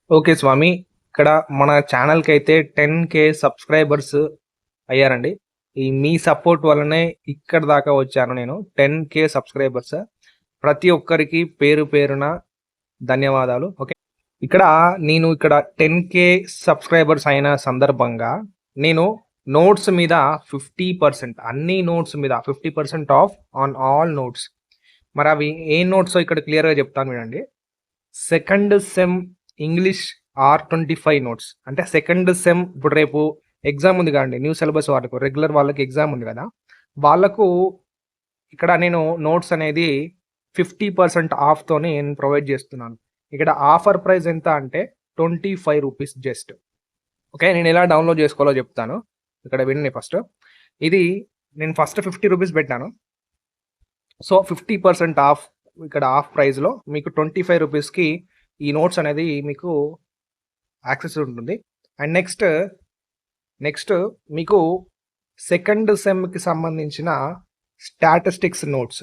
Okay స్వామి. ఇక్కడ మన ఛానల్‌కైతే 10,000 subscribers అయ్యారండి. ఈ మీ సపోర్ట్ వల్లనే ఇక్కడి దాకా వచ్చాను నేను. 10,000 సబ్‌స్క్రైబర్స్. ప్రతి ఒక్కరికి పేరు పేరున ధన్యవాదాలు. ఓకే. ఇక్కడ నేను 10,000 సబ్‌స్క్రైబర్స్ అయిన సందర్భంగా నేను నోట్స్ మీద 50% అన్ని నోట్స్ మీద 50% ఆఫ్ ఆన్ ఆల్ నోట్స్. మరి అవి ఏ నోట్సో ఇక్కడ క్లియర్‌గా చెప్తాను వినండి. Second sem English R25 notes. అంటే సెకండ్ సెమ్ ఇప్పుడు రేపు ఎగ్జామ్ ఉంది కదండీ! న్యూ సిలబస్ వాళ్ళకు, రెగ్యులర్ వాళ్ళకి ఎగ్జామ్ ఉంది కదా! వాళ్ళకు ఇక్కడ నేను నోట్స్ అనేది 50% ఆఫ్‌తోని నేను ప్రొవైడ్ చేస్తున్నాను. ఇక్కడ ఆఫర్ ప్రైస్ ఎంత అంటే ₹25 జస్ట్. ఓకే. నేను ఎలా డౌన్‌లోడ్ చేసుకోవాలో చెప్తాను. ఇక్కడ వినండి ఫస్ట్. ఇది నేను ఫస్ట్ ₹50 పెట్టాను. సో 50% ఆఫ్ ఇక్కడ ఆఫ్ ప్రైస్‌లో మీకు ₹25కి ఈ నోట్స్ అనేది మీకు యాక్సెస్ ఉంటుంది. అండ్ నెక్స్ట్ మీకు సెకండ్ సెమ్‌కి సంబంధించిన స్టాటిస్టిక్స్ నోట్స్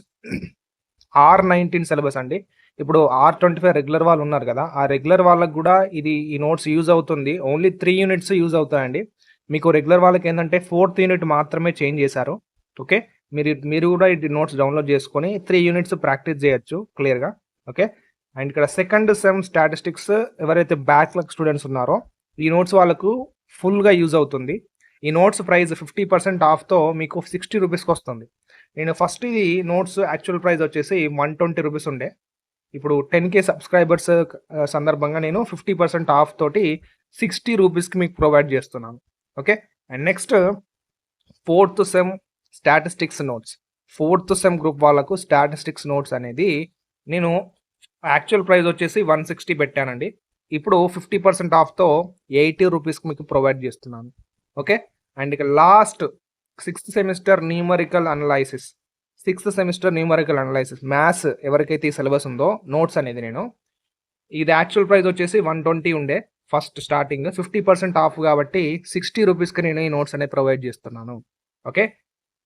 R19 సిలబస్ అండి. ఇప్పుడు R25 రెగ్యులర్ వాళ్ళు ఉన్నారు కదా! ఆ రెగ్యులర్ వాళ్ళకి కూడా ఈ నోట్స్ యూజ్ అవుతుంది. ఓన్లీ 3 యూనిట్స్ యూజ్ అవుతాయండి. మీకు రెగ్యులర్ వాళ్ళకి ఏంటంటే 4థ్ యూనిట్ మాత్రమే చేంజ్ చేశారు. ఓకే. మీరు కూడా ఈ నోట్స్ డౌన్‌లోడ్ చేసుకొని 3 యూనిట్స్ ప్రాక్టీస్ చేయొచ్చు క్లియర్‌గా. ఓకే. అండ్ ఇక్కడ సెకండ్ సెమ్ స్టాటిస్టిక్స్ ఎవరైతే బ్యాక్‌లాగ్ స్టూడెంట్స్ ఉన్నారో ఈ నోట్స్ వాళ్ళకు ఫుల్‌గా యూజ్ అవుతుంది. ఈ నోట్స్ ప్రైస్ 50% ఆఫ్‌తో మీకు ₹60కి వస్తుంది. నేను ఫస్ట్ ఇది నోట్స్ యాక్చువల్ ప్రైస్ వచ్చేసి ₹120 ఉండే. ఇప్పుడు 10,000 సబ్‌స్క్రైబర్స్ సందర్భంగా నేను 50% ఆఫ్ తోటి ₹60కి మీకు ప్రొవైడ్ చేస్తున్నాను. Okay. And next fourth sem statistics notes. Fourth sem group వాళ్ళకు స్టాటిస్టిక్స్ నోట్స్ అనేది నేను యాక్చువల్ ప్రైస్ వచ్చేసి 160 పెట్టానండి. ఇప్పుడు 50% ఆఫ్‌తో ₹80కి మీకు ప్రొవైడ్ చేస్తున్నాను. ఓకే. అండ్ ఇక last sixth semester numerical analysis. Maths ఎవరికైతే ఈ సిలబస్ ఉందో నోట్స్ అనేది ఇది యాక్చువల్ ప్రైస్ వచ్చేసి 120 ఉండే ఫస్ట్ స్టార్టింగ్. 50% ఆఫ్ కాబట్టి ₹60కి నేను ఈ నోట్స్ అనేది ప్రొవైడ్ చేస్తున్నాను. ఓకే.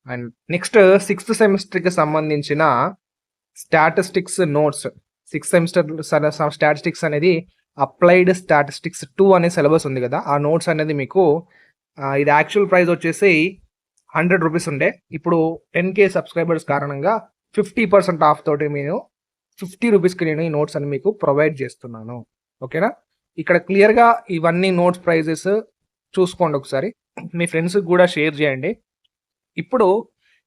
అండ్ నెక్స్ట్ సిక్స్త్ సెమిస్టర్‌కి సంబంధించిన statistics notes. Sixth semester statistics అనేది అప్లైడ్ స్టాటిస్టిక్స్ 2 అనే సిలబస్ ఉంది కదా! ఆ నోట్స్ అనేది మీకు ఇది యాక్చువల్ ప్రైస్ వచ్చేసి ₹100 ఉండే. ఇప్పుడు 10,000 సబ్‌స్క్రైబర్స్ కారణంగా 50% ఆఫ్ తోటి నేను ₹50కి నేను ఈ నోట్స్ అని మీకు ప్రొవైడ్ చేస్తున్నాను. ఓకేనా? ఇక్కడ క్లియర్‌గా ఇవన్నీ నోట్స్ ప్రైజెస్ చూసుకోండి ఒకసారి. మీ ఫ్రెండ్స్‌కి కూడా షేర్ చేయండి. ఇప్పుడు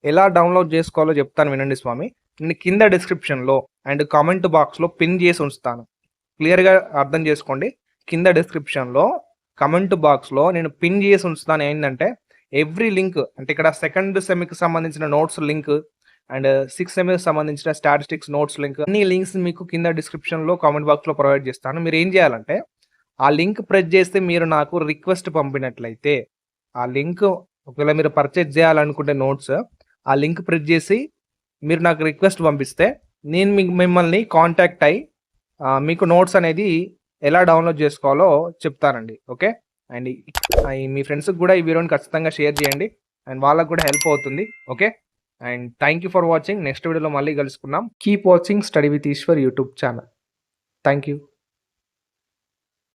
ఎలా డౌన్‌లోడ్ చేసుకోవాలో చెప్తాను వినండి స్వామి. నేను కింద డిస్క్రిప్షన్‌లో అండ్ కామెంట్ బాక్స్‌లో పిన్ చేసి ఉంచుతాను. క్లియర్‌గా అర్థం చేసుకోండి. కింద డిస్క్రిప్షన్‌లో కామెంట్ బాక్స్‌లో నేను పిన్ చేసి ఉంచుతాను ఏంటంటే ఎవ్రీ లింక్ అంటే ఇక్కడ సెకండ్ సెమ్‌కి సంబంధించిన నోట్స్ లింక్ అండ్ సిక్స్త్ సెమ్‌కి సంబంధించిన స్టాటిస్టిక్స్ నోట్స్ లింక్ అన్ని లింక్స్ మీకు కింద డిస్క్రిప్షన్‌లో కామెంట్ బాక్స్‌లో ప్రొవైడ్ చేస్తాను. మీరు ఏం చేయాలంటే ఆ లింక్ ప్రెస్ చేస్తే మీరు నాకు రిక్వెస్ట్ పంపినట్లయితే ఆ లింక్ ఒకవేళ మీరు పర్చేజ్ చేయాలనుకుంటే నోట్స్ ఆ లింక్ ప్రెస్ చేసి మీరు నాకు రిక్వెస్ట్ పంపిస్తే నేను మిమ్మల్ని కాంటాక్ట్ అయ్యి మీకు నోట్స్ అనేది ఎలా డౌన్లోడ్ చేసుకోవాలో చెప్తానండి. ఓకే. అండ్ మీ ఫ్రెండ్స్‌కి కూడా ఈ వీడియోని ఖచ్చితంగా షేర్ చేయండి. అండ్ వాళ్ళకి కూడా హెల్ప్ అవుతుంది. Okay. And thank you for watching. Next వీడియోలో మళ్ళీ కలుసుకుందాం. Keep watching study with Eshwar YouTube channel. Thank you.